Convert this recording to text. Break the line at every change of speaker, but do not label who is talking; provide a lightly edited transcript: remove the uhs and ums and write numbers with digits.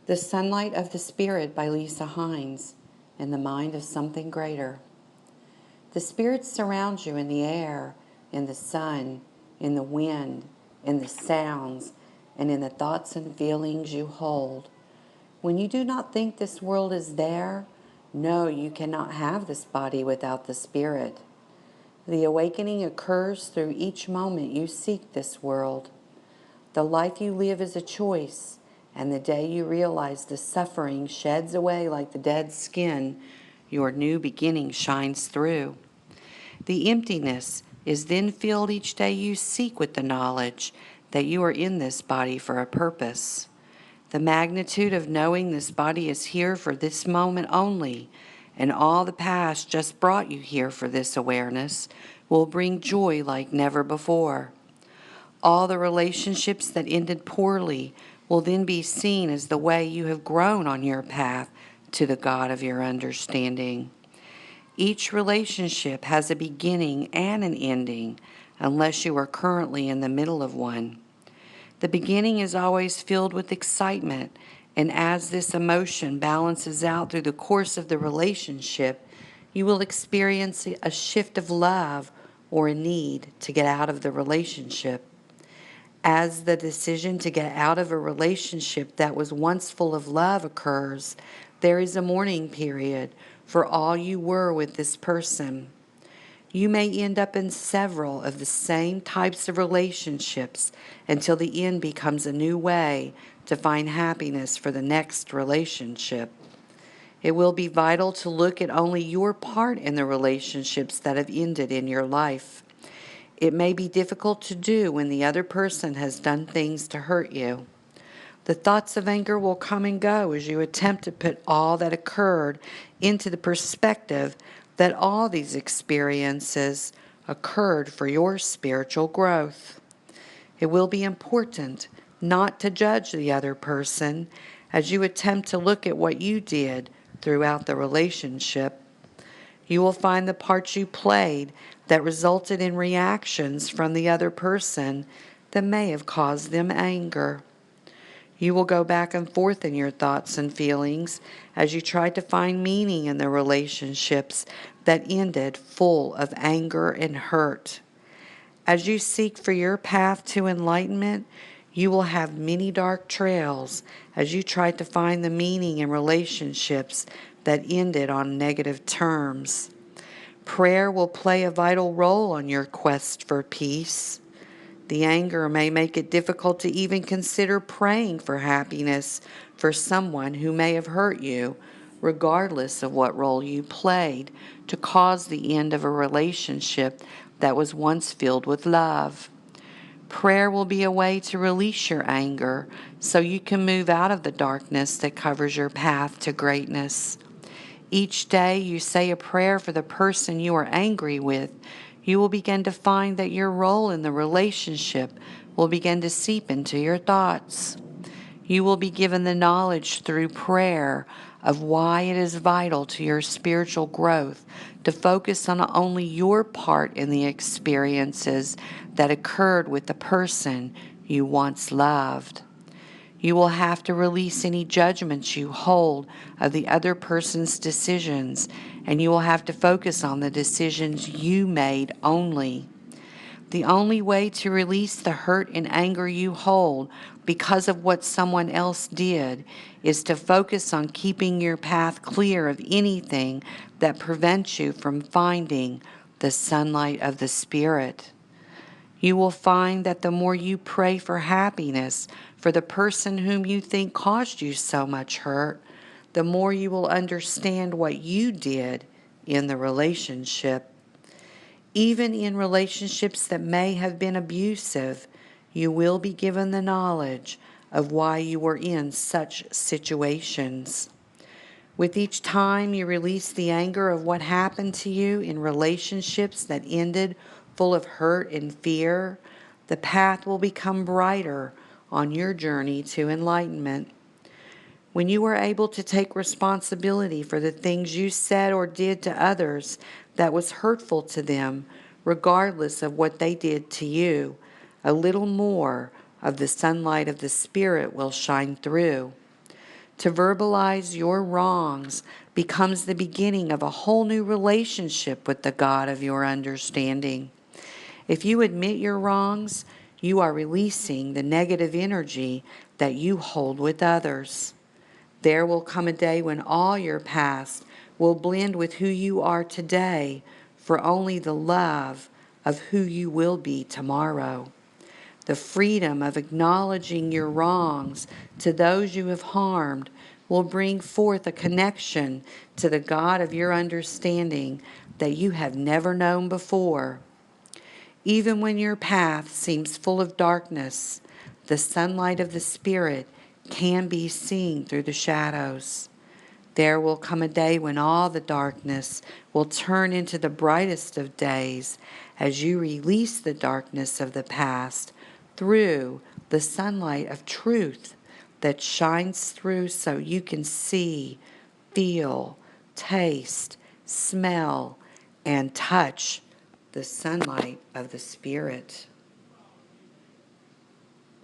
The Sunlight of the Spirit by Lisa Hynes, in the Mind of Something Greater. The spirits surround you in the air, in the sun, in the wind, in the sounds, and in the thoughts and feelings you hold. When you do not think this world is there, know you cannot have this body without the Spirit. The awakening occurs through each moment you seek this world. The life you live is a choice, and the day you realize the suffering sheds away like the dead skin, your new beginning shines through. The emptiness is then filled each day you seek with the knowledge that you are in this body for a purpose. The magnitude of knowing this body is here for this moment only, and all the past just brought you here for this awareness, will bring joy like never before. All the relationships that ended poorly will then be seen as the way you have grown on your path to the God of your understanding. Each relationship has a beginning and an ending, unless you are currently in the middle of one. The beginning is always filled with excitement, and as this emotion balances out through the course of the relationship, you will experience a shift of love or a need to get out of the relationship. As the decision to get out of a relationship that was once full of love occurs, there is a mourning period for all you were with this person. You may end up in several of the same types of relationships until the end becomes a new way to find happiness for the next relationship. It will be vital to look at only your part in the relationships that have ended in your life. It may be difficult to do when the other person has done things to hurt you. The thoughts of anger will come and go as you attempt to put all that occurred into the perspective that all these experiences occurred for your spiritual growth. It will be important not to judge the other person as you attempt to look at what you did throughout the relationship. You will find the parts you played that resulted in reactions from the other person that may have caused them anger. You will go back and forth in your thoughts and feelings as you try to find meaning in the relationships that ended full of anger and hurt. As you seek for your path to enlightenment, you will have many dark trails as you try to find the meaning in relationships that ended on negative terms. Prayer will play a vital role on your quest for peace. The anger may make it difficult to even consider praying for happiness for someone who may have hurt you, regardless of what role you played to cause the end of a relationship that was once filled with love. Prayer will be a way to release your anger so you can move out of the darkness that covers your path to greatness. Each day you say a prayer for the person you are angry with, you will begin to find that your role in the relationship will begin to seep into your thoughts. You will be given the knowledge through prayer of why it is vital to your spiritual growth to focus on only your part in the experiences that occurred with the person you once loved. You will have to release any judgments you hold of the other person's decisions, and you will have to focus on the decisions you made only. The only way to release the hurt and anger you hold because of what someone else did is to focus on keeping your path clear of anything that prevents you from finding the sunlight of the Spirit. You will find that the more you pray for happiness for the person whom you think caused you so much hurt, the more you will understand what you did in the relationship. Even in relationships that may have been abusive, you will be given the knowledge of why you were in such situations. With each time you release the anger of what happened to you in relationships that ended full of hurt and fear, the path will become brighter on your journey to enlightenment. When you are able to take responsibility for the things you said or did to others that was hurtful to them, regardless of what they did to you, a little more of the sunlight of the Spirit will shine through. To verbalize your wrongs becomes the beginning of a whole new relationship with the God of your understanding. If you admit your wrongs, you are releasing the negative energy that you hold with others. There will come a day when all your past will blend with who you are today for only the love of who you will be tomorrow. The freedom of acknowledging your wrongs to those you have harmed will bring forth a connection to the God of your understanding that you have never known before. Even when your path seems full of darkness, the sunlight of the Spirit can be seen through the shadows. There will come a day when all the darkness will turn into the brightest of days as you release the darkness of the past through the sunlight of truth that shines through so you can see, feel, taste, smell, and touch the sunlight of the Spirit.